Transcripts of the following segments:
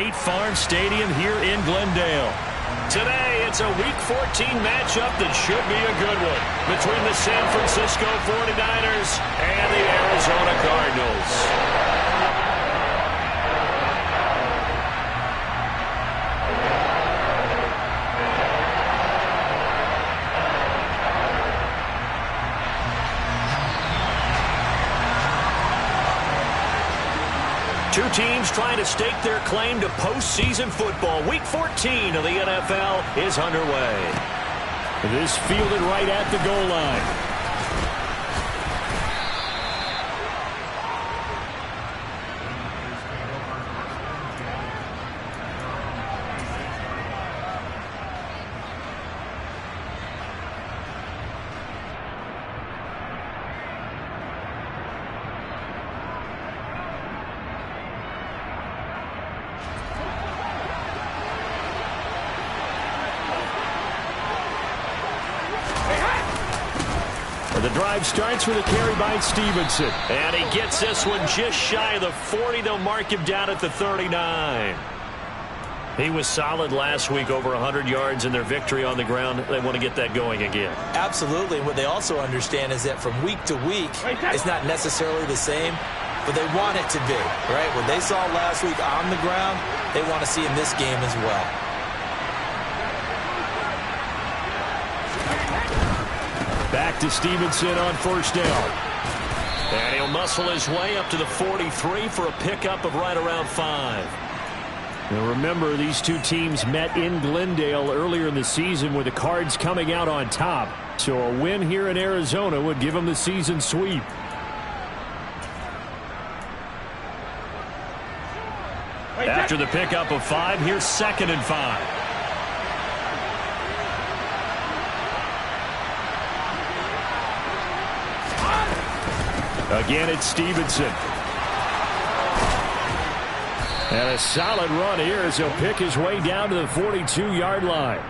State Farm Stadium here in Glendale. Today, it's a Week 14 matchup that should be a good one between the San Francisco 49ers and the Arizona Cardinals. Two teams trying to stake their claim to postseason football. Week 14 of the NFL is underway. This fielded right at the goal line. The drive starts with a carry by Stevenson. And he gets this one just shy of the 40. They'll mark him down at the 39. He was solid last week, over 100 yards in their victory on the ground. They want to get that going again. Absolutely. What they also understand is that from week to week, it's not necessarily the same, but they want it to be, right? What they saw last week on the ground, they want to see in this game as well. Back to Stevenson on first down. And he'll muscle his way up to the 43 for a pickup of right around 5. Now remember, these two teams met in Glendale earlier in the season with the Cards coming out on top. So a win here in Arizona would give them the season sweep. After the pickup of 5, here's 2nd and 5. Again, it's Stevenson. And a solid run here as he'll pick his way down to the 42-yard line.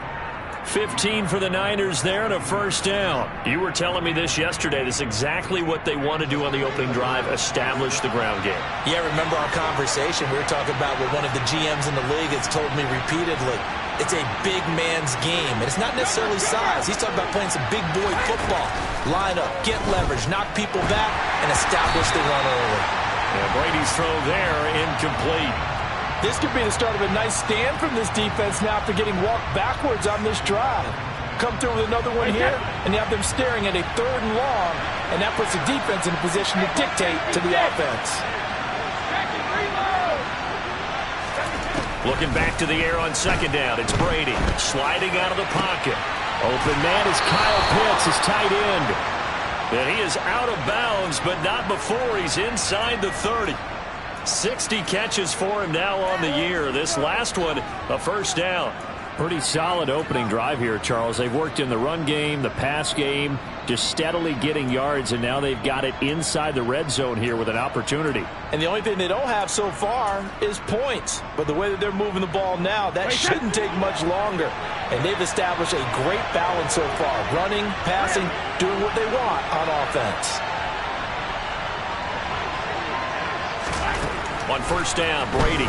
15 for the Niners there and a first down. You were telling me this yesterday. This is exactly what they want to do on the opening drive, establish the ground game. Yeah, remember our conversation. We were talking about what one of the GMs in the league has told me repeatedly. It's a big man's game. And it's not necessarily size. He's talking about playing some big boy football. Line up, get leverage, knock people back, and establish the run early. Yeah, Brady's throw there, incomplete. This could be the start of a nice stand from this defense now after getting walked backwards on this drive. Come through with another one here, and you have them staring at a 3rd and long, and that puts the defense in a position to dictate to the offense. Looking back to the air on 2nd down. It's Brady sliding out of the pocket. Open man is Kyle Pitts, his tight end. And he is out of bounds, but not before he's inside the 30. 60 catches for him now on the year. This last one, a first down. Pretty solid opening drive here, Charles. They've worked in the run game, the pass game, just steadily getting yards, and now they've got it inside the red zone here with an opportunity. And the only thing they don't have so far is points. But the way that they're moving the ball now, that shouldn't take much longer. And they've established a great balance so far. Running, passing, doing what they want on offense. On first down, Brady.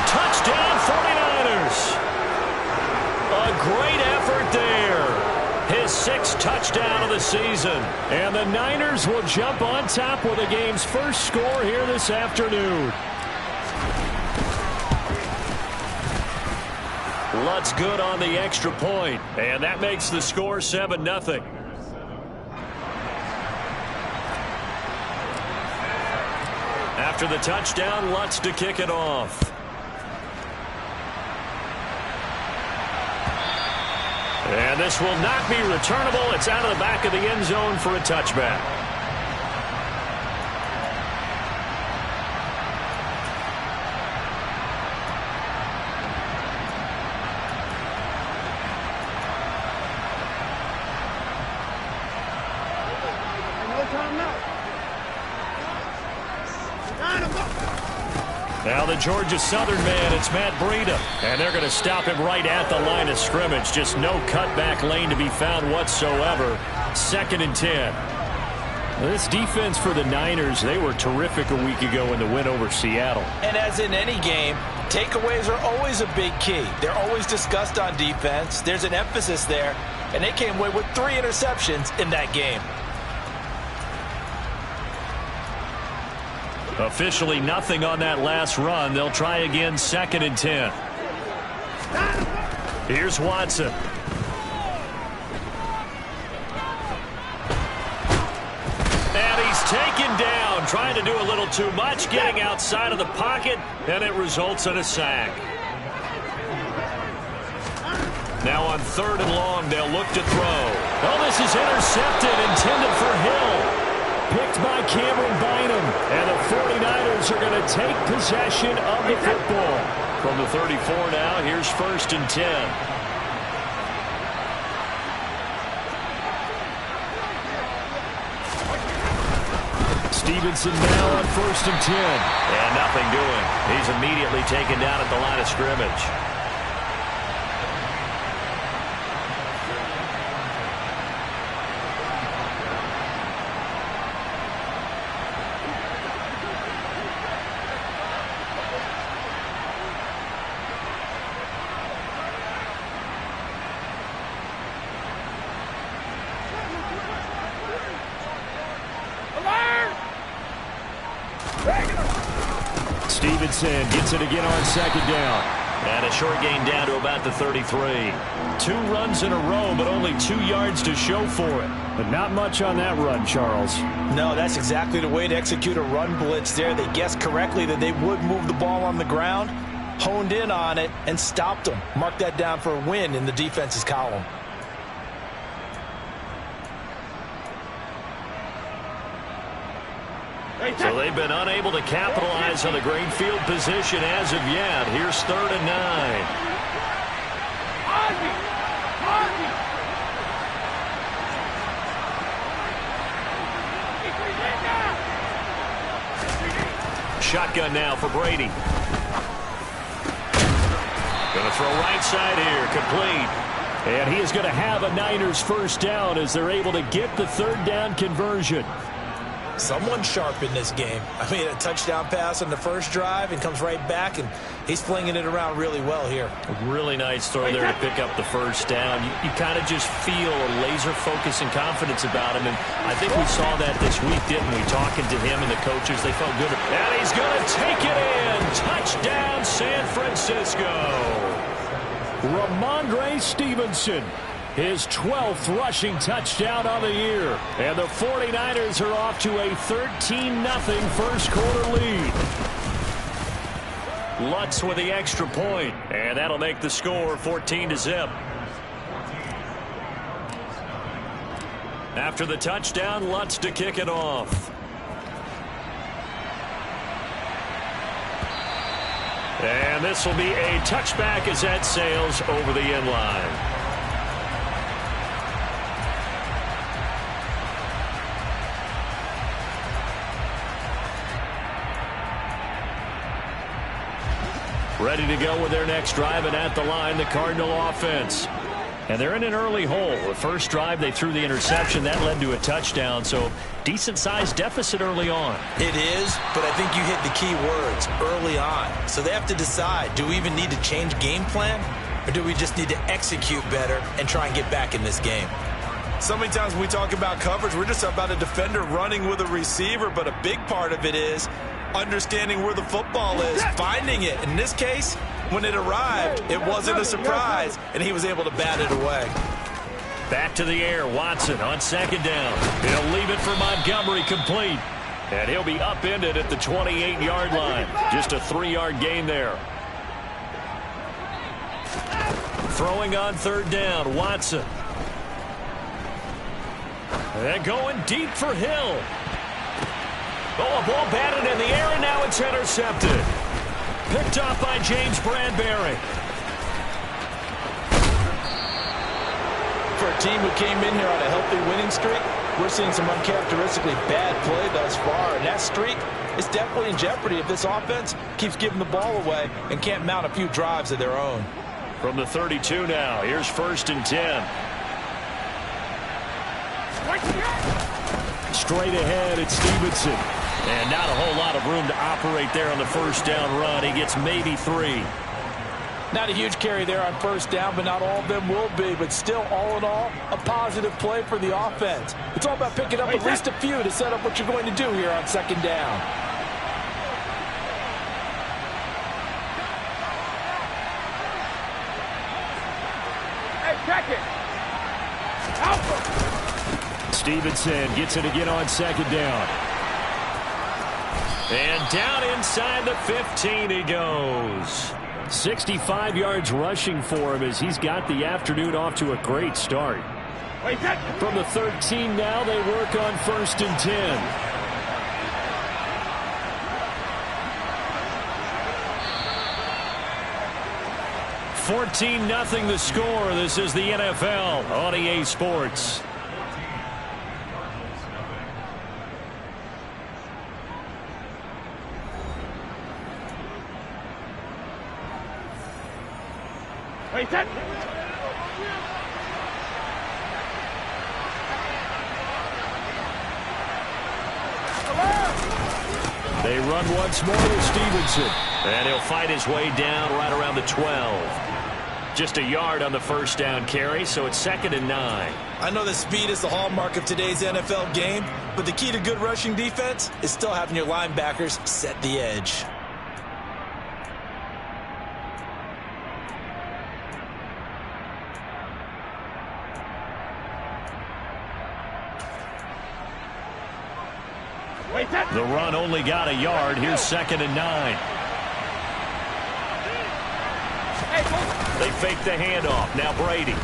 Touchdown, 49ers. A great effort there. His 6th touchdown of the season. And the Niners will jump on top with the game's first score here this afternoon. Lutz good on the extra point. And that makes the score 7-0. After the touchdown, Lutz to kick it off. And this will not be returnable. It's out of the back of the end zone for a touchback. Now the Georgia Southern man, it's Matt Breida. And they're going to stop him right at the line of scrimmage. Just no cutback lane to be found whatsoever. 2nd and 10. This defense for the Niners, they were terrific a week ago in the win over Seattle. And as in any game, takeaways are always a big key. They're always discussed on defense. There's an emphasis there, and they came away with 3 interceptions in that game. Officially nothing on that last run. They'll try again, 2nd and 10. Here's Watson. Taken down, trying to do a little too much, getting outside of the pocket, and it results in a sack. Now on 3rd and long, they'll look to throw. Oh, this is intercepted, intended for Hill. Picked by Cameron Bynum, and the 49ers are going to take possession of the football. From the 34 now, here's 1st and 10. Stevenson now on 1st and 10. And nothing doing. He's immediately taken down at the line of scrimmage. Stevenson gets it again on 2nd down. And a short gain down to about the 33. 2 runs in a row, but only 2 yards to show for it. But not much on that run, Charles. No, that's exactly the way to execute a run blitz there. They guessed correctly that they would move the ball on the ground, honed in on it, and stopped them. Mark that down for a win in the defense's column. So they've been unable to capitalize on the great field position as of yet. Here's 3rd and 9. Shotgun now for Brady. Going to throw right side here, complete. And he is going to have a Niners 1st down as they're able to get the 3rd down conversion. Someone sharp in this game. I mean, a touchdown pass on the first drive and comes right back, and he's flinging it around really well here. A really nice throw there to pick up the 1st down. You kind of just feel a laser focus and confidence about him, and I think we saw that this week, didn't we? Talking to him and the coaches, they felt good. And he's going to take it in. Touchdown, San Francisco. Ramondre Stevenson. His 12th rushing touchdown on the year. And the 49ers are off to a 13-0 first quarter lead. Lutz with the extra point, and that'll make the score 14-0. After the touchdown, Lutz to kick it off. And this will be a touchback as that sails over the end line. Ready to go with their next drive, and at the line, the Cardinal offense. And they're in an early hole. The first drive, they threw the interception. That led to a touchdown, so decent-sized deficit early on. It is, but I think you hit the key words, early on. So they have to decide, do we even need to change game plan, or do we just need to execute better and try and get back in this game? So many times when we talk about coverage, we're just about a defender running with a receiver, but a big part of it is understanding where the football is, finding it. In this case, when it arrived, it wasn't a surprise, and he was able to bat it away. Back to the air, Watson on 2nd down. He'll leave it for Montgomery, complete. And he'll be upended at the 28-yard line. Just a 3-yard gain there. Throwing on 3rd down, Watson. And going deep for Hill. Oh, a ball batted in the air, and now it's intercepted. Picked off by James Bradbury. For a team who came in here on a healthy winning streak, we're seeing some uncharacteristically bad play thus far, and that streak is definitely in jeopardy if this offense keeps giving the ball away and can't mount a few drives of their own. From the 32 now, here's 1st and 10. Straight ahead, it's Stevenson. And not a whole lot of room to operate there on the first down run. He gets maybe 3. Not a huge carry there on first down, but not all of them will be. But still, all in all, a positive play for the offense. It's all about picking up at least a few to set up what you're going to do here on second down. Hey, check it. Stevenson gets it again on second down. And down inside the 15 he goes. 65 yards rushing for him as he's got the afternoon off to a great start. From the 13 now, they work on 1st and 10. $14-0 the score. This is the NFL on EA Sports. Wait, set. They run once more with Stevenson. And he'll fight his way down right around the 12. Just a yard on the first down carry, so it's 2nd and 9. I know that speed is the hallmark of today's NFL game, but the key to good rushing defense is still having your linebackers set the edge. The run only got a yard. Here's 2nd and 9. They fake the handoff. Now Brady.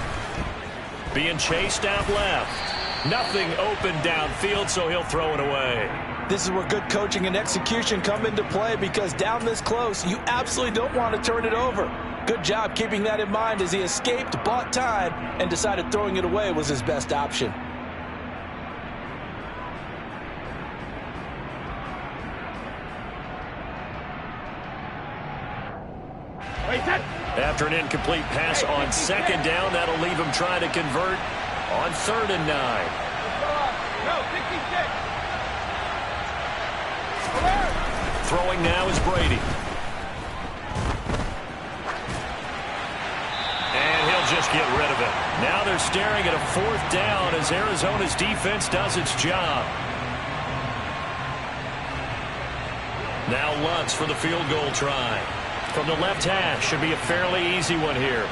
Being chased out left. Nothing open downfield, so he'll throw it away. This is where good coaching and execution come into play, because down this close, you absolutely don't want to turn it over. Good job keeping that in mind as he escaped, bought time, and decided throwing it away was his best option. After an incomplete pass on 2nd down, that'll leave him trying to convert on 3rd and 9. Throwing now is Brady. And he'll just get rid of it. Now they're staring at a 4th down as Arizona's defense does its job. Now Lutz for the field goal try. From the left hash, should be a fairly easy one here.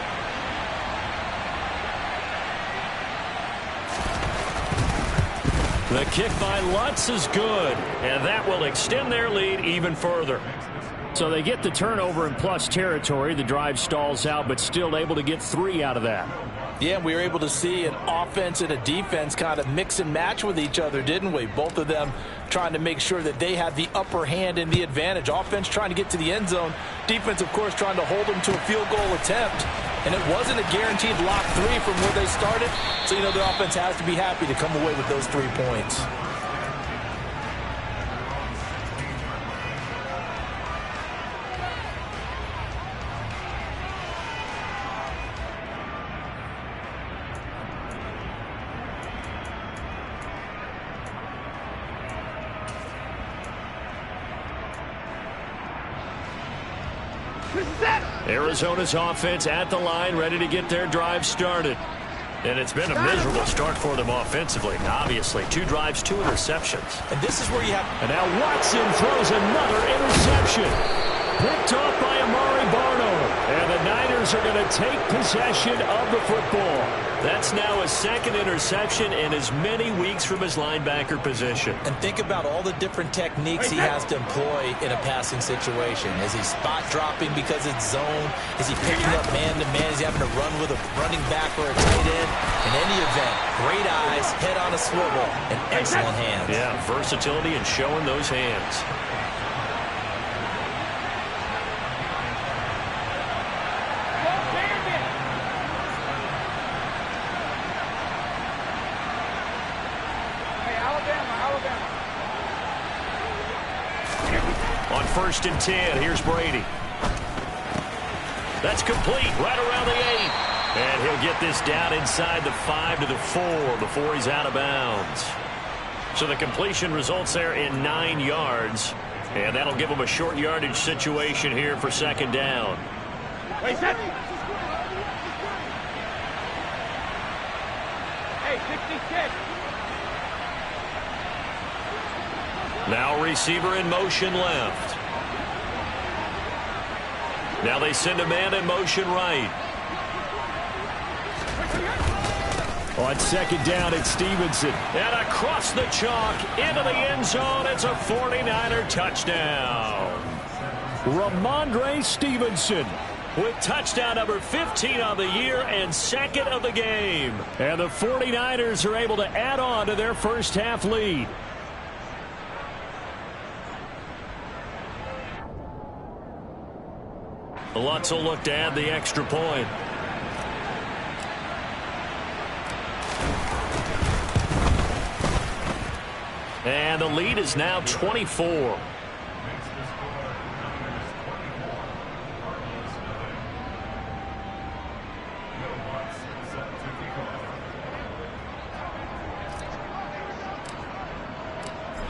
The kick by Lutz is good, and that will extend their lead even further. So they get the turnover in plus territory. The drive stalls out, but still able to get 3 out of that. Yeah, we were able to see an offense and a defense kind of mix and match with each other, didn't we? Both of them trying to make sure that they had the upper hand and the advantage. Offense trying to get to the end zone. Defense, of course, trying to hold them to a field goal attempt. And it wasn't a guaranteed lock 3 from where they started. So, you know, the offense has to be happy to come away with those 3 points. Arizona's offense at the line, ready to get their drive started. And it's been a miserable start for them offensively. Obviously, 2 drives, 2 interceptions. And this is where you have... And now Watson throws another interception. Picked off by Amari Barno. And the Niners are going to take possession of the football. That's now his 2nd interception in as many weeks from his linebacker position. And think about all the different techniques he has to employ in a passing situation. Is he spot dropping because it's zone? Is he picking up man-to-man? Is he having to run with a running back or a tight end? In any event, great eyes, head on a swivel, and excellent hands. Yeah, versatility and showing those hands. On 1st and 10, here's Brady. That's complete right around the 8. And he'll get this down inside the 5 to the 4 before he's out of bounds. So the completion results there in 9 yards. And that'll give them a short yardage situation here for second down. Wait, set. Hey, 66. Now receiver in motion left. Now they send a man in motion right. On second down, it's Stevenson. And across the chalk into the end zone. It's a 49er touchdown. Ramondre Stevenson With touchdown number 15 on the year and second of the game. And the 49ers are able to add on to their first half lead. Lutz will look to add the extra point. And the lead is now 24.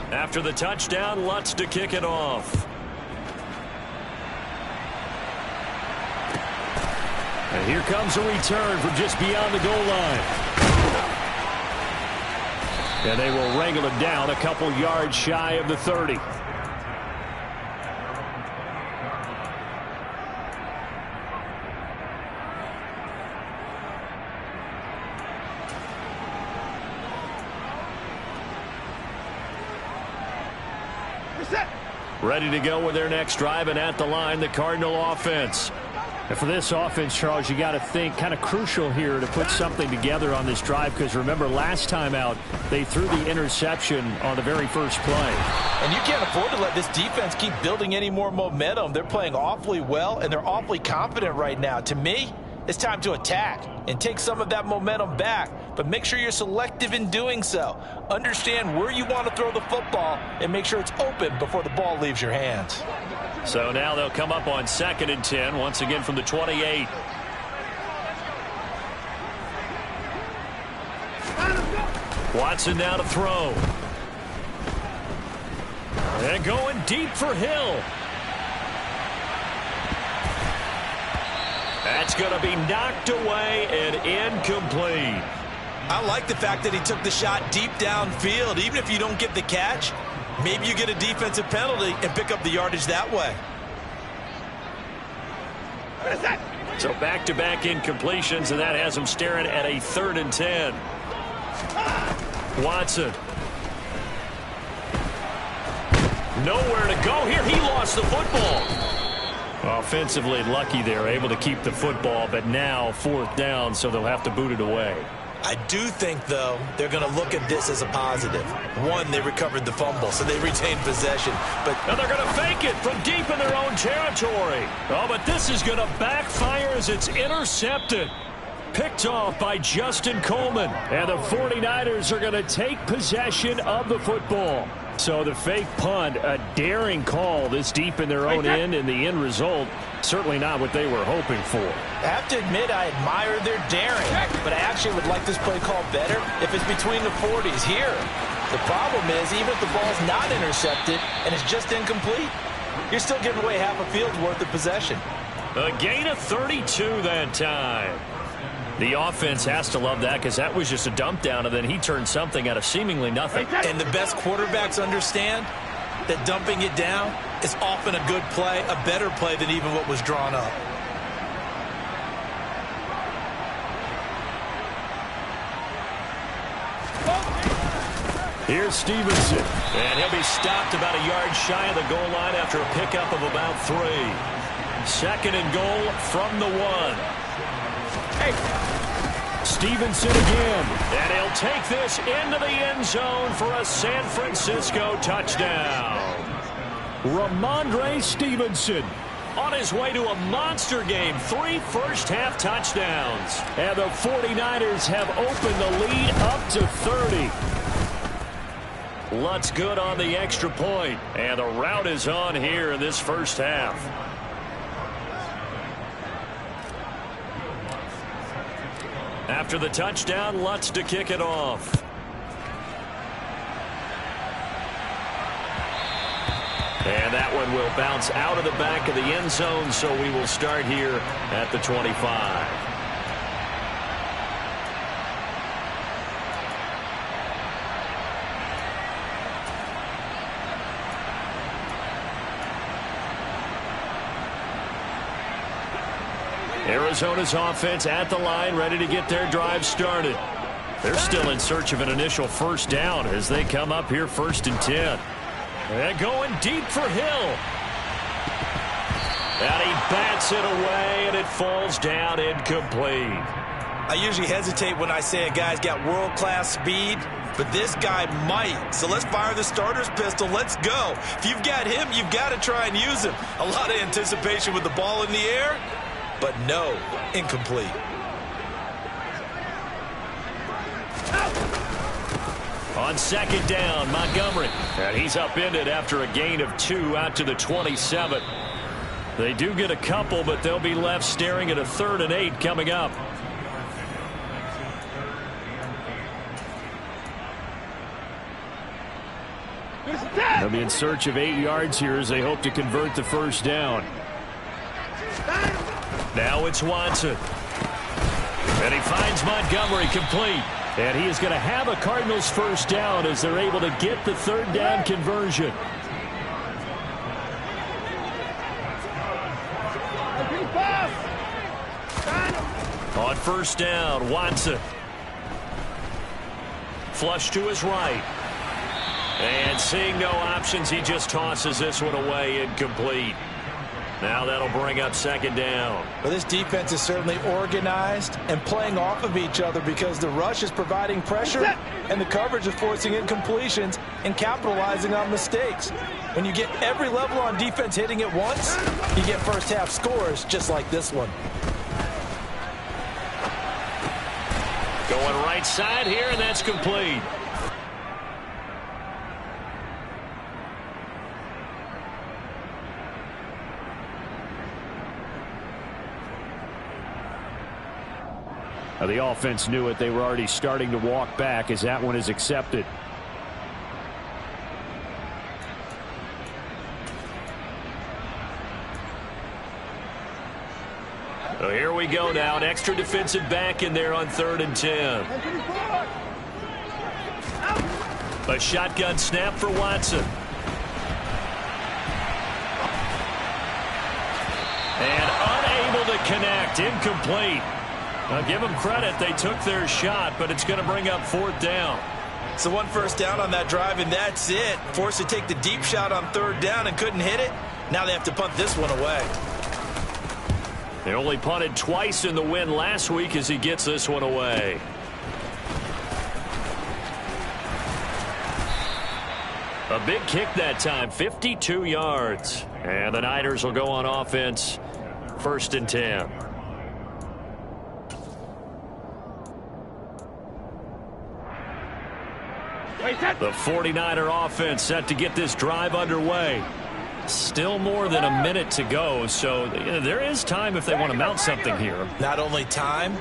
After the touchdown, Lutz to kick it off. And here comes a return from just beyond the goal line. And they will wrangle it down a couple yards shy of the 30. Ready to go with their next drive, and at the line, the Cardinal offense. And for this offense, Charles, you got to think kind of crucial here to put something together on this drive, because remember, last time out, they threw the interception on the very first play. And you can't afford to let this defense keep building any more momentum. They're playing awfully well, and they're awfully confident right now. To me, it's time to attack and take some of that momentum back, but make sure you're selective in doing so. Understand where you want to throw the football and make sure it's open before the ball leaves your hands. So now they'll come up on 2nd and 10, once again from the 28. Watson now to throw. And going deep for Hill. That's going to be knocked away and incomplete. I like the fact that he took the shot deep downfield. Even if you don't get the catch, maybe you get a defensive penalty and pick up the yardage that way. So back-to-back incompletions, and that has him staring at a 3rd and 10. Watson. Nowhere to go here. He lost the football. Offensively lucky they're able to keep the football, but now 4th down, so they'll have to boot it away. I do think, though, they're going to look at this as a positive. One, they recovered the fumble, so they retained possession. But now they're going to fake it from deep in their own territory. Oh, but this is going to backfire as it's intercepted. Picked off by Justin Coleman. And the 49ers are going to take possession of the football. So the fake punt, a daring call this deep in their own end, and the end result, certainly not what they were hoping for. I have to admit, I admire their daring, but I actually would like this play called better if it's between the 40s here. The problem is, even if the ball's not intercepted and it's just incomplete, you're still giving away half a field's worth of possession. A gain of 32 that time. The offense has to love that, because that was just a dump down, and then he turned something out of seemingly nothing. And the best quarterbacks understand that dumping it down is often a good play, a better play than even what was drawn up. Here's Stevenson. And he'll be stopped about a yard shy of the goal line after a pickup of about 3. 2nd and goal from the 1. Stevenson again. And he'll take this into the end zone for a San Francisco touchdown. Ramondre Stevenson on his way to a monster game. 3 first-half touchdowns. And the 49ers have opened the lead up to 30. Lutz good on the extra point. And the route is on here in this first half. After the touchdown, Lutz to kick it off. And that one will bounce out of the back of the end zone, so we will start here at the 25. Arizona's offense at the line, ready to get their drive started. They're still in search of an initial first down as they come up here 1st and 10. And going deep for Hill. And he bats it away, and it falls down incomplete. I usually hesitate when I say a guy's got world-class speed, but this guy might. So let's fire the starter's pistol. Let's go. If you've got him, you've got to try and use him. A lot of anticipation with the ball in the air, but no, incomplete. On 2nd down, Montgomery. And he's upended after a gain of 2 out to the 27. They do get a couple, but they'll be left staring at a 3rd and 8 coming up. They'll be in search of 8 yards here as they hope to convert the first down. Now it's Watson. And he finds Montgomery complete. And he is going to have a Cardinals first down as they're able to get the 3rd down conversion. On 1st down, Watson. Flush to his right. And seeing no options, he just tosses this one away, incomplete. Now that'll bring up 2nd down. Well, this defense is certainly organized and playing off of each other because the rush is providing pressure and the coverage is forcing incompletions and capitalizing on mistakes. When you get every level on defense hitting at once, you get first half scores just like this one. Going right side here, and that's complete. The offense knew it. They were already starting to walk back as that one is accepted. So here we go now. An extra defensive back in there on 3rd and 10. A shotgun snap for Watson. And unable to connect. Incomplete. Now give them credit. They took their shot, but it's going to bring up 4th down. So 1 first down on that drive, and that's it. Forced to take the deep shot on 3rd down and couldn't hit it. Now they have to punt this one away. They only punted twice in the win last week as he gets this one away. A big kick that time, 52 yards. And the Niners will go on offense, 1st and 10. The 49er offense set to get this drive underway. Still more than a minute to go, so there is time if they want to mount something here. Not only time,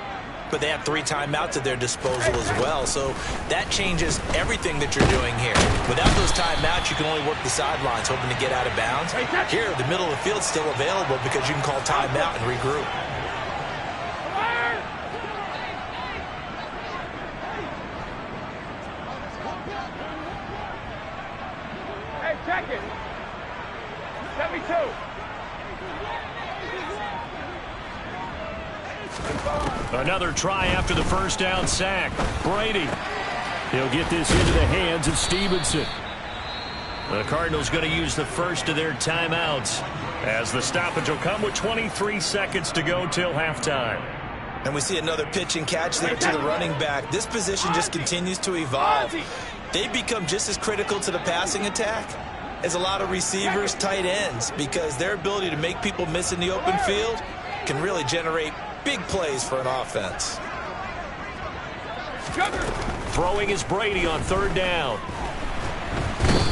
but they have 3 timeouts at their disposal as well, so that changes everything that you're doing here. Without those timeouts, you can only work the sidelines, hoping to get out of bounds. Here, the middle of the field's still available because you can call timeout and regroup. Check it. 72. Another try after the first down sack. Brady. He'll get this into the hands of Stevenson. The Cardinals going to use the first of their timeouts as the stoppage will come with 23 seconds to go till halftime. And we see another pitch and catch there to the running back. This position just continues to evolve. They become just as critical to the passing attack as a lot of receivers, tight ends, because their ability to make people miss in the open field can really generate big plays for an offense. Throwing is Brady on 3rd down.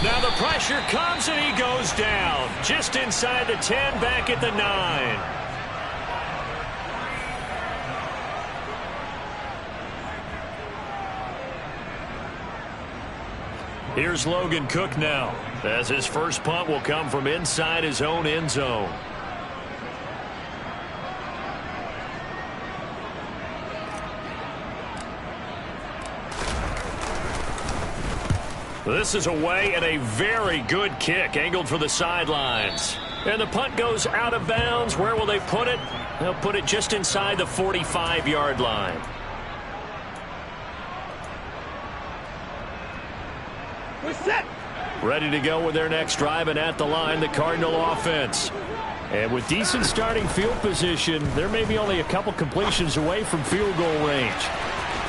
Now the pressure comes and he goes down. Just inside the 10, back at the 9. Here's Logan Cook now. as his first punt will come from inside his own end zone. This is away and a very good kick angled for the sidelines. And the punt goes out of bounds. Where will they put it? They'll put it just inside the 45-yard line. We're set. Ready to go with their next drive, and at the line, the Cardinal offense. And with decent starting field position, there may be only a couple completions away from field goal range.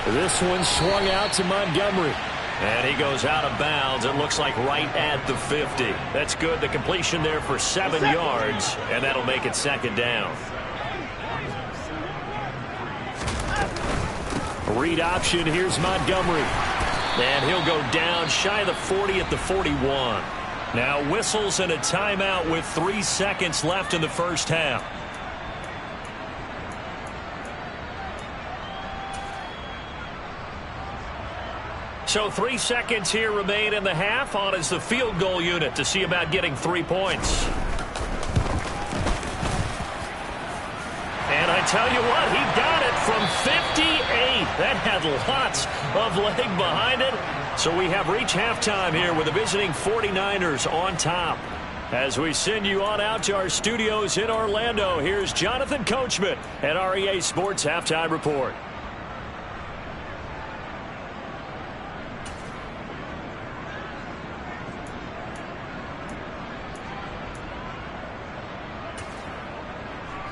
This one swung out to Montgomery. And he goes out of bounds, it looks like right at the 50. That's good. The completion there for 7 yards, and that'll make it second down. Read option, here's Montgomery. And he'll go down shy of the 40 at the 41. Now whistles and a timeout with 3 seconds left in the first half. So 3 seconds here remain in the half. On is the field goal unit to see about getting 3 points. And I tell you what, he got it from 58. That had lots of leg behind it. So we have reached halftime here with the visiting 49ers on top. As we send you on out to our studios in Orlando, here's Jonathan Coachman at REA Sports Halftime Report.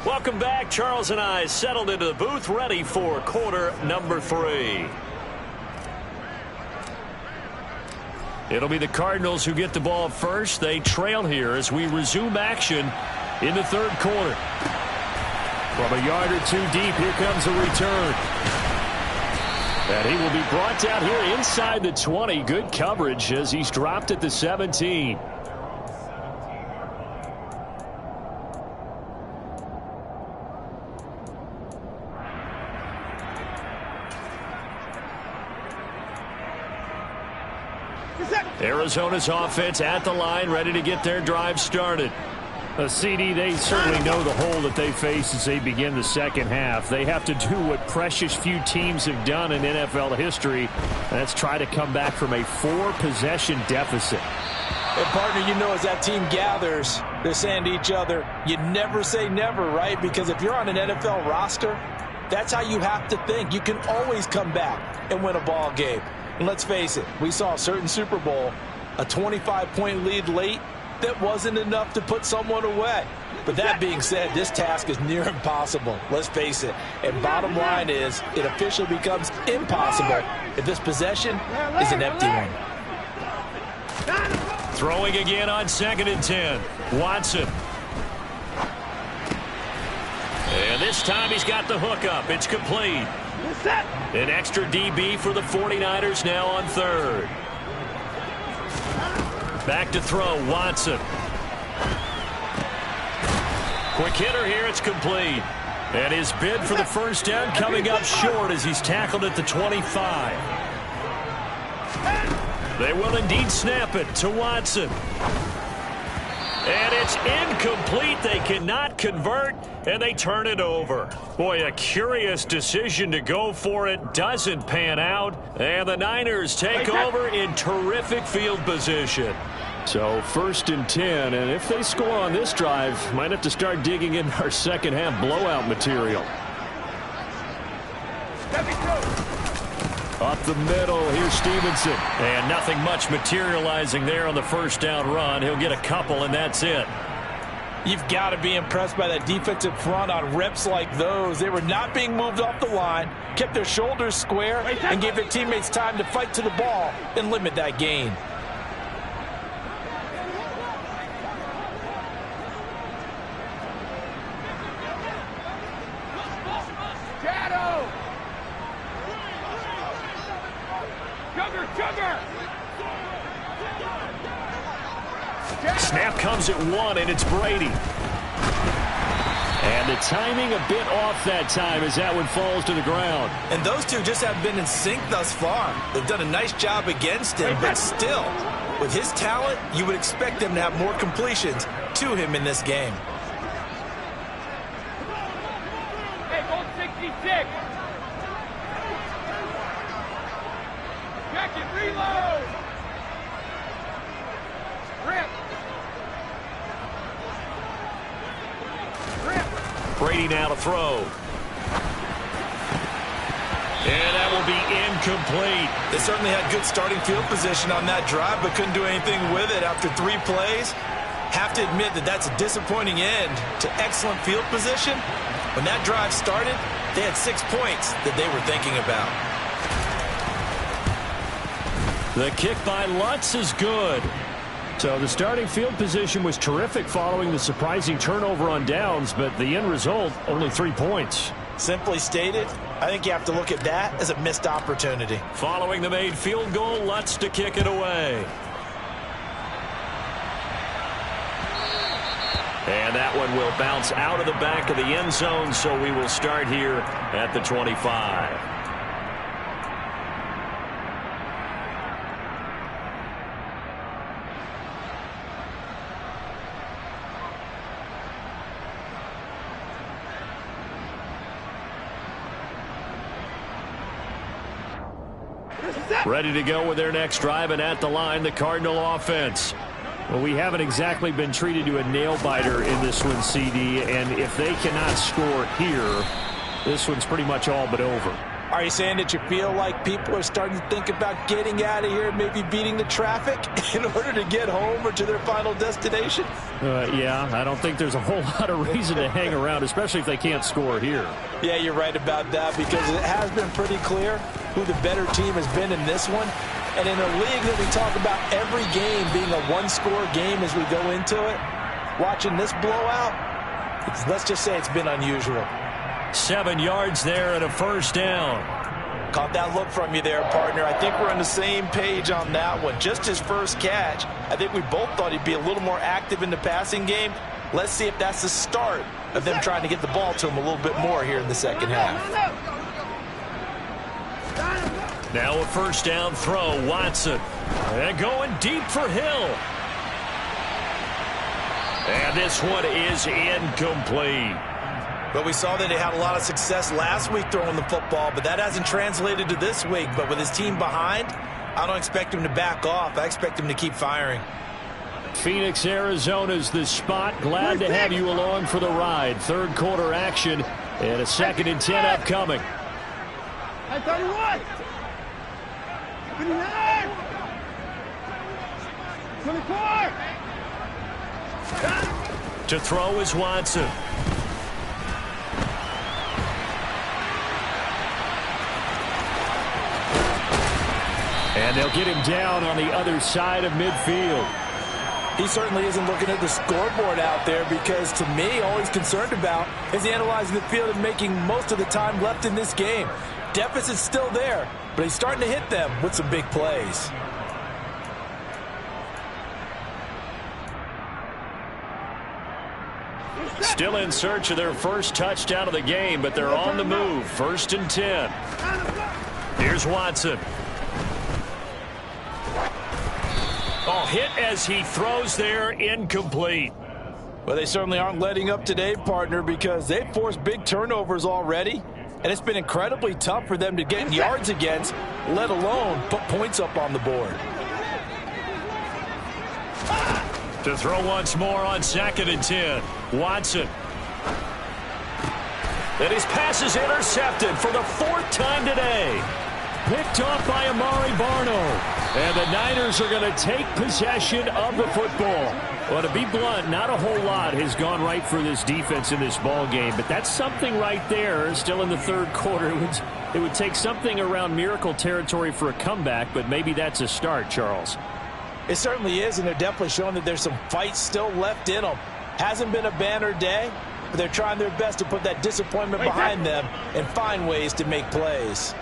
Welcome back. Charles and I settled into the booth, ready for quarter number 3. It'll be the Cardinals who get the ball first. They trail here as we resume action in the third quarter. From a yard or two deep, here comes a return. And he will be brought down here inside the 20. Good coverage as he's dropped at the 17. Arizona's offense at the line, ready to get their drive started. CD, they certainly know the hole that they face as they begin the second half. They have to do what precious few teams have done in NFL history. That's try to come back from a 4-possession deficit. And partner, you know, as that team gathers, they're saying to each other, you never say never, right? Because if you're on an NFL roster, that's how you have to think. You can always come back and win a ball game. And let's face it, we saw a certain Super Bowl, a 25-point lead late, that wasn't enough to put someone away. But that being said, this task is near impossible. Let's face it. And bottom line is, it officially becomes impossible if this possession is an empty one. Throwing again on 2nd and 10. Watson. And this time he's got the hook up. It's complete. An extra DB for the 49ers now on 3rd. Back to throw, Watson. Quick hitter here, it's complete. And his bid for the first down coming up short as he's tackled at the 25. They will indeed snap it to Watson. And it's incomplete. They cannot convert, and they turn it over. Boy, a curious decision to go for it. Doesn't pan out, and the Niners take over in terrific field position. So 1st and 10, and if they score on this drive, might have to start digging in our second half blowout material. Up the middle, here's Stevenson. And nothing much materializing there on the first down run. He'll get a couple, and that's it. You've got to be impressed by that defensive front on reps like those. They were not being moved off the line, kept their shoulders square, and gave their teammates time to fight to the ball and limit that gain. Snap comes at 1, and it's Brady. And the timing a bit off that time as that one falls to the ground. And those two just have been in sync thus far. They've done a nice job against him, but still, With his talent, you would expect him to have more completions to him in this game. Hey, go 66. Jacket, reload. Rip. Brady now to throw. And that will be incomplete. They certainly had good starting field position on that drive, but couldn't do anything with it after 3 plays. Have to admit that that's a disappointing end to excellent field position. When that drive started, they had 6 points that they were thinking about. The kick by Lutz is good. So the starting field position was terrific following the surprising turnover on downs, but the end result, only 3 points. Simply stated, I think you have to look at that as a missed opportunity. Following the made field goal, Lutz to kick it away. And that one will bounce out of the back of the end zone, so we will start here at the 25. Ready to go with their next drive, and at the line, the Cardinal offense. Well, we haven't exactly been treated to a nail-biter in this one, CD, and if they cannot score here, this one's pretty much all but over. Are you saying that you feel like people are starting to think about getting out of here and maybe beating the traffic in order to get home or to their final destination? Yeah, I don't think there's a whole lot of reason to hang around, especially if they can't score here. Yeah, you're right about that, because it has been pretty clear who the better team has been in this one. And in a league that we talk about every game being a one-score game as we go into it, watching this blowout, let's just say it's been unusual. 7 yards there and a first down. Caught that look from you there, partner. I think we're on the same page on that one. Just his first catch. I think we both thought he'd be a little more active in the passing game. Let's see if that's the start of them trying to get the ball to him a little bit more here in the second half. Now a first down throw, Watson. And going deep for Hill. And this one is incomplete. But we saw that he had a lot of success last week throwing the football, but that hasn't translated to this week. But with his team behind, I don't expect him to back off. I expect him to keep firing. Phoenix, Arizona's the spot. Glad to have you along for the ride. Third quarter action and a 2nd and 10 upcoming. 31. 29. 24. To throw is Watson. And they'll get him down on the other side of midfield. He certainly isn't looking at the scoreboard out there, because to me, all he's concerned about is analyzing the field and making most of the time left in this game. Deficit's still there, but he's starting to hit them with some big plays. Still in search of their first touchdown of the game, but they're on the move. 1st and 10. Here's Watson. Oh, hit as he throws there, incomplete. Well, they certainly aren't letting up today, partner, because they've forced big turnovers already, and it's been incredibly tough for them to get yards against, let alone put points up on the board. To throw once more on 2nd and 10. Watson. And his pass is intercepted for the 4th time today. Picked off by Amari Barno. And the Niners are going to take possession of the football. Well, to be blunt, not a whole lot has gone right for this defense in this ball game, but that's something right there. Still in the third quarter. It would take something around miracle territory for a comeback, but maybe that's a start, Charles. It certainly is, and they're definitely showing that there's some fight still left in them. Hasn't been a banner day, but they're trying their best to put that disappointment behind them and find ways to make plays.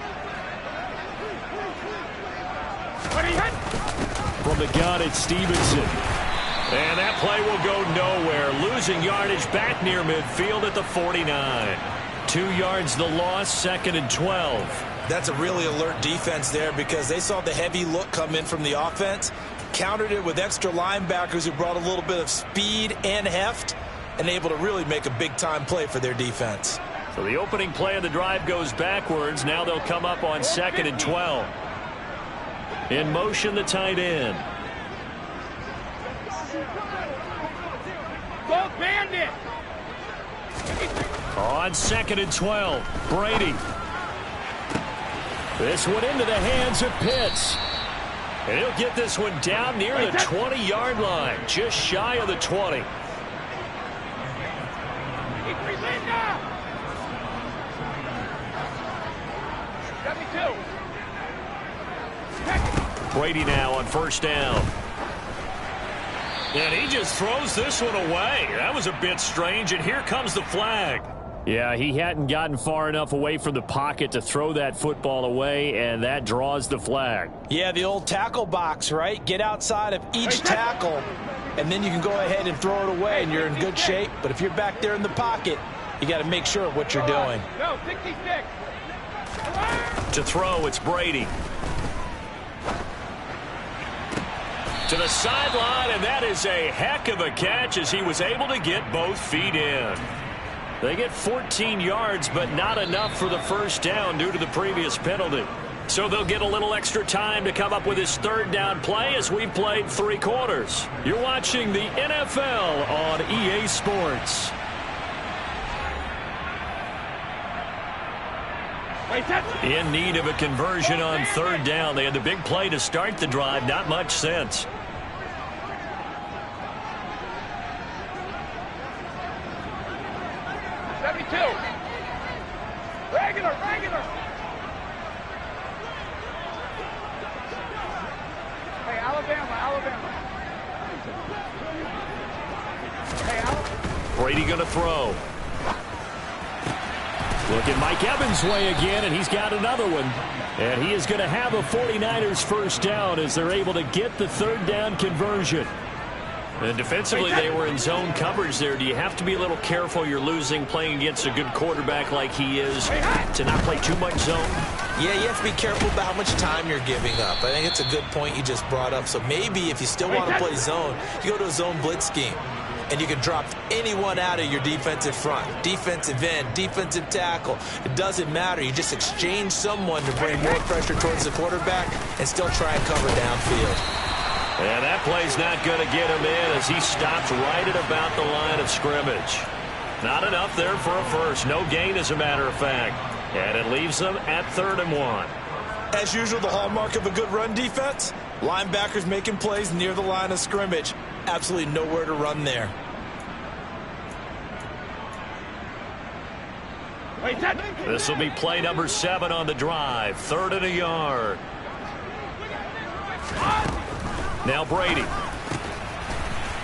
From the gun, it's Stevenson. And that play will go nowhere. Losing yardage back near midfield at the 49. 2 yards the loss, 2nd and 12. That's a really alert defense there, because they saw the heavy look come in from the offense. countered it with extra linebackers who brought a little bit of speed and heft and able to really make a big-time play for their defense. So the opening play of the drive goes backwards. Now they'll come up on 2nd and 12. In motion, the tight end. Go Bandit! On 2nd and 12, Brady. This one into the hands of Pitts. And he'll get this one down near the 20-yard line, just shy of the 20. Brady now on 1st down. And he just throws this one away. That was a bit strange, and here comes the flag. Yeah, he hadn't gotten far enough away from the pocket to throw that football away, and that draws the flag. Yeah, the old tackle box, right? Get outside of each tackle, and then you can go ahead and throw it away, and you're in good shape. But if you're back there in the pocket, you got to make sure of what you're doing. Go, 66. To throw, it's Brady. To the sideline, and that is a heck of a catch as he was able to get both feet in. They get 14 yards, but not enough for the 1st down due to the previous penalty. So they'll get a little extra time to come up with his 3rd down play as we've played 3 quarters. You're watching the NFL on EA Sports. In need of a conversion on 3rd down. They had the big play to start the drive. Not much sense. Regular. Hey, Alabama. Hey, Alabama. Brady going to throw. Look at Mike Evans' way again, and he's got another one. And he is going to have a 49ers 1st down as they're able to get the 3rd down conversion. And defensively, they were in zone coverage there. Do you have to be a little careful? You're losing playing against a good quarterback like he is to not play too much zone? Yeah, you have to be careful about how much time you're giving up. I think it's a good point you just brought up. So maybe if you still want to play zone, you go to a zone blitz scheme. And you can drop anyone out of your defensive front. Defensive end, defensive tackle. It doesn't matter. You just exchange someone to bring more pressure towards the quarterback and still try and cover downfield. And that play's not going to get him in as he stops right at about the line of scrimmage. Not enough there for a first. No gain, as a matter of fact. And it leaves them at 3rd and 1. As usual, the hallmark of a good run defense, linebackers making plays near the line of scrimmage. Absolutely nowhere to run there. This will be play number 7 on the drive. 3rd and a yard. Now Brady.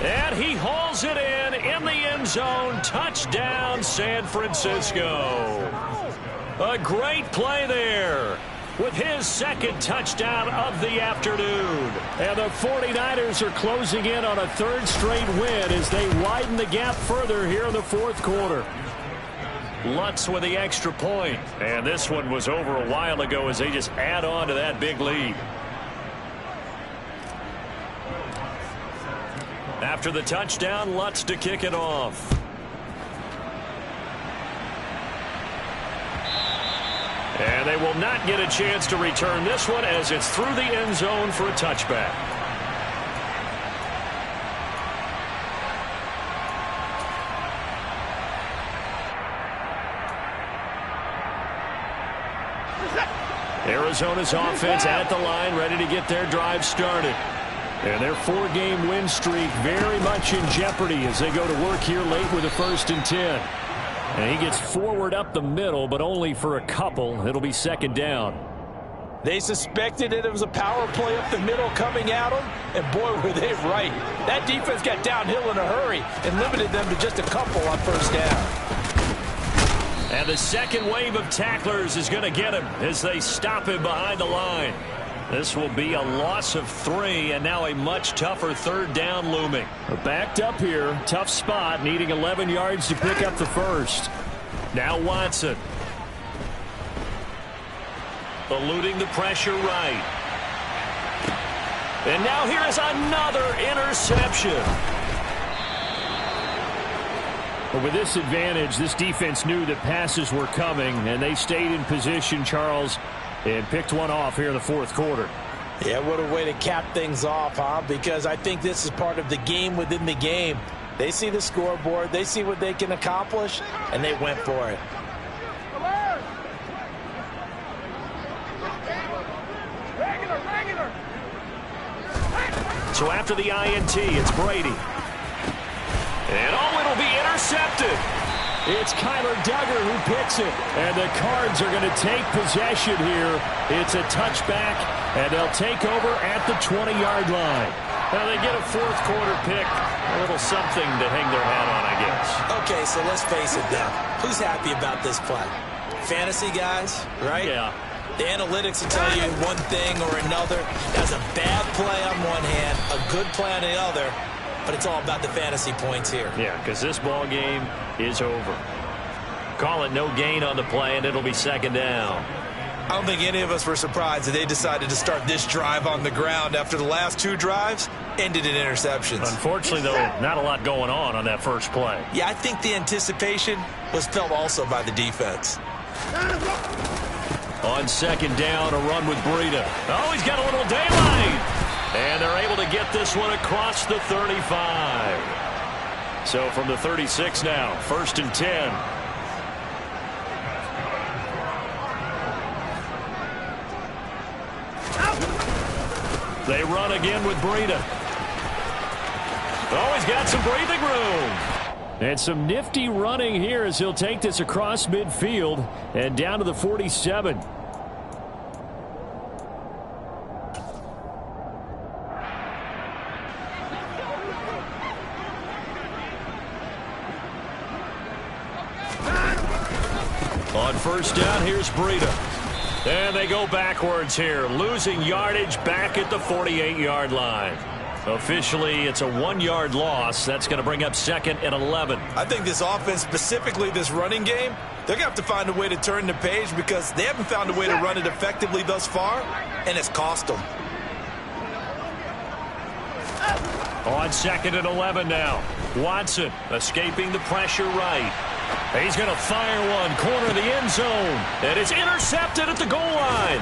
And he hauls it in the end zone. Touchdown, San Francisco. A great play there with his 2nd touchdown of the afternoon. And the 49ers are closing in on a 3rd straight win as they widen the gap further here in the 4th quarter. Lutz with the extra point. And this one was over a while ago as they just add on to that big lead. After the touchdown, Lutz to kick it off. And they will not get a chance to return this one as it's through the end zone for a touchback. Arizona's offense at the line, ready to get their drive started. And their 4-game win streak very much in jeopardy as they go to work here late with a 1st and 10. And he gets forward up the middle, but only for a couple. It'll be 2nd down. They suspected it was a power play up the middle coming at them, and boy, were they right. That defense got downhill in a hurry and limited them to just a couple on 1st down. And the 2nd wave of tacklers is going to get him as they stop him behind the line. This will be a loss of 3, and now a much tougher 3rd down looming. Backed up here, tough spot, needing 11 yards to pick up the 1st. Now Watson. Eluding the pressure right. And now here is another interception. But with this advantage, this defense knew that passes were coming, and they stayed in position, Charles, and picked one off here in the fourth quarter. Yeah, what a way to cap things off, huh? Because I think this is part of the game within the game. They see the scoreboard, they see what they can accomplish, and they went for it. Regular. So after the INT, it's Brady. And it'll be intercepted. It's Kyler Duggar who picks it. And the Cards are going to take possession here. It's a touchback, and they'll take over at the 20-yard line. Now they get a fourth quarter pick. A little something to hang their hat on, I guess. Okay, so let's face it now. Who's happy about this play? Fantasy guys, right? Yeah. The analytics will tell you one thing or another. That's a bad play on one hand, a good play on the other, but it's all about the fantasy points here. Yeah, because this ball game is over. Call it no gain on the play, and it'll be second down. I don't think any of us were surprised that they decided to start this drive on the ground after the last two drives ended in interceptions. Unfortunately, though, not a lot going on that first play. Yeah, I think the anticipation was felt also by the defense. On second down, a run with Breida. Oh, he's got a little daylight. And they're able to get this one across the 35. So from the 36 now, 1st and 10. They run again with Breida. Oh, he's got some breathing room. And some nifty running here as he'll take this across midfield and down to the 47. On first down, here's Breida. And they go backwards here, losing yardage back at the 48-yard line. Officially, it's a 1-yard loss. That's going to bring up 2nd and 11. I think this offense, specifically this running game, they're going to have to find a way to turn the page because they haven't found a way to run it effectively thus far, and it's cost them. On 2nd and 11 now. Watson escaping the pressure right. He's going to fire one, corner of the end zone. And it's intercepted at the goal line.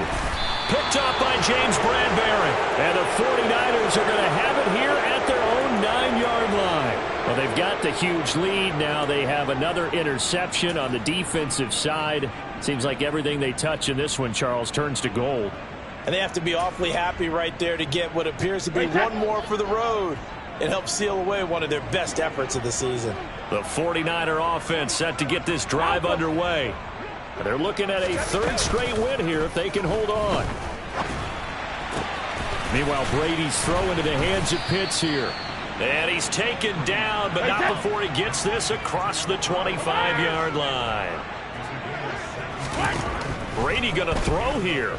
Picked up by James Bradbury. And the 49ers are going to have it here at their own 9-yard line. Well, they've got the huge lead. Now they have another interception on the defensive side. Seems like everything they touch in this one, Charles, turns to gold. And they have to be awfully happy right there to get what appears to be one more for the road. It helps seal away one of their best efforts of the season. The 49er offense set to get this drive underway. They're looking at a 3rd straight win here if they can hold on. Meanwhile, Brady's throw into the hands of Pitts here. And he's taken down, but not before he gets this across the 25-yard line. Brady going to throw here.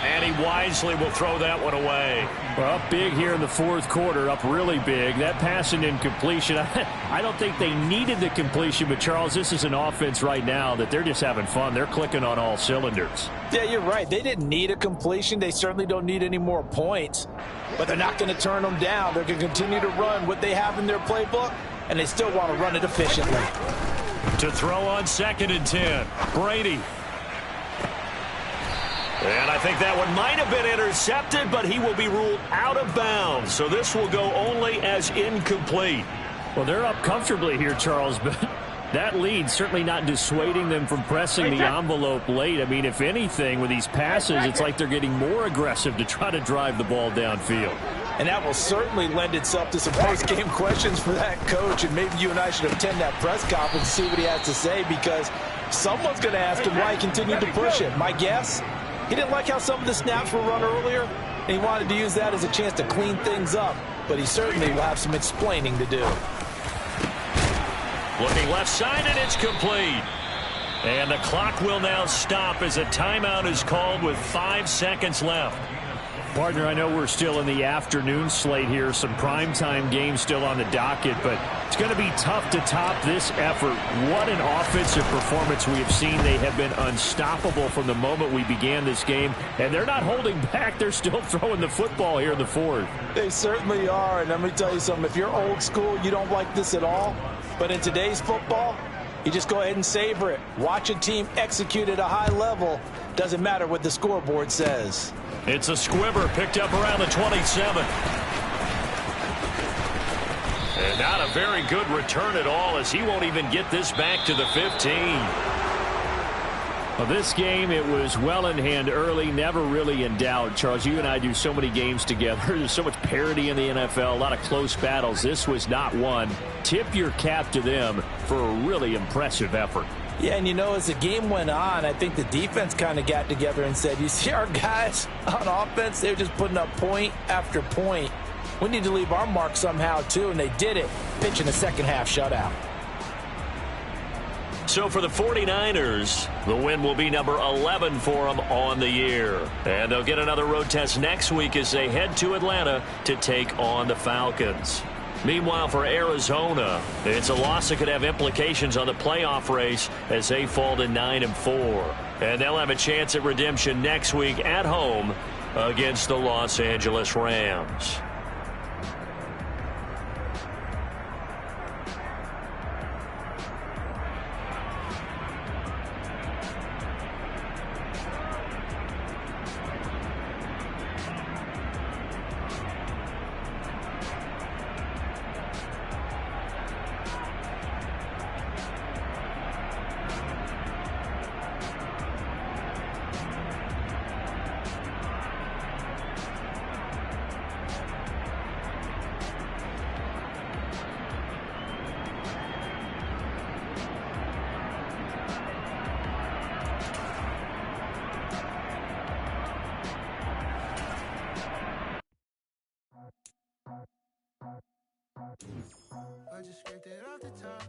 And he wisely will throw that one away. Well, up big here in the fourth quarter, up really big. That pass and incompletion, I don't think they needed the completion, but Charles, this is an offense right now that they're just having fun. They're clicking on all cylinders. Yeah, you're right. They didn't need a completion. They certainly don't need any more points, but they're not going to turn them down. They're going to continue to run what they have in their playbook, and they still want to run it efficiently. To throw on 2nd and 10, Brady. And I think that one might have been intercepted, but he will be ruled out of bounds. So this will go only as incomplete. Well, they're up comfortably here, Charles, but that lead certainly not dissuading them from pressing the envelope late. I mean, if anything, with these passes, it's like they're getting more aggressive to try to drive the ball downfield. And that will certainly lend itself to some post-game questions for that coach. And maybe you and I should attend that press conference and see what he has to say, because someone's going to ask him why he continued to push it. My guess, he didn't like how some of the snaps were run earlier, and he wanted to use that as a chance to clean things up. But he certainly will have some explaining to do. Looking left side, and it's complete. And the clock will now stop as a timeout is called with 5 seconds left. Partner, I know we're still in the afternoon slate here, some primetime games still on the docket, but it's going to be tough to top this effort. What an offensive performance we have seen. They have been unstoppable from the moment we began this game, and they're not holding back. They're still throwing the football here in the fourth. They certainly are, and let me tell you something. If you're old school, you don't like this at all, but in today's football, you just go ahead and savor it. Watch a team execute at a high level. Doesn't matter what the scoreboard says. It's a squibber picked up around the 27. And not a very good return at all, as he won't even get this back to the 15. Well, this game, it was well in hand early, never really in doubt. Charles, you and I do so many games together. There's so much parity in the NFL, a lot of close battles. This was not one. Tip your cap to them for a really impressive effort. Yeah, and you know, as the game went on, I think the defense kind of got together and said, you see our guys on offense, they're just putting up point after point. We need to leave our mark somehow, too, and they did it, pitching a second-half shutout. So for the 49ers, the win will be number 11 for them on the year. And they'll get another road test next week as they head to Atlanta to take on the Falcons. Meanwhile, for Arizona, it's a loss that could have implications on the playoff race as they fall to 9-4. And they'll have a chance at redemption next week at home against the Los Angeles Rams. I just scraped it off the top.